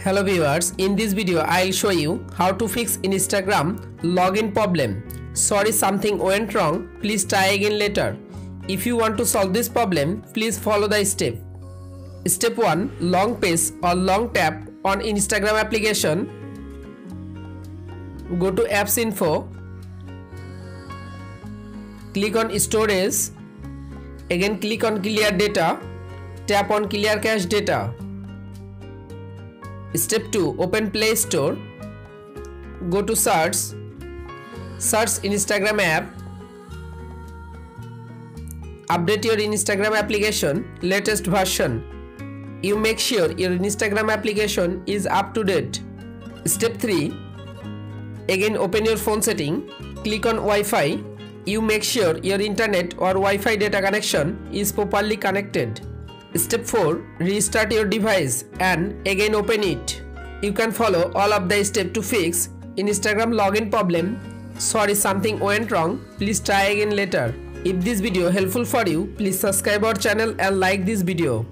Hello viewers, in this video I'll show you how to fix Instagram login problem. Sorry, something went wrong, please try again later. If you want to solve this problem, please follow the step. Step 1. Long press or long tap on Instagram application. Go to apps info. Click on storage. Again click on clear data. Tap on clear cache data. Step 2. Open Play Store. Go to search. Search Instagram app. Update your Instagram application latest version. You make sure your Instagram application is up to date. Step 3. Again open your phone setting. Click on Wi-Fi. You make sure your internet or Wi-Fi data connection is properly connected. Step 4. Restart your device and again open it. You can follow all of the steps to fix Instagram login problem. Sorry, something went wrong, please try again later. If this video helpful for you, please subscribe our channel and like this video.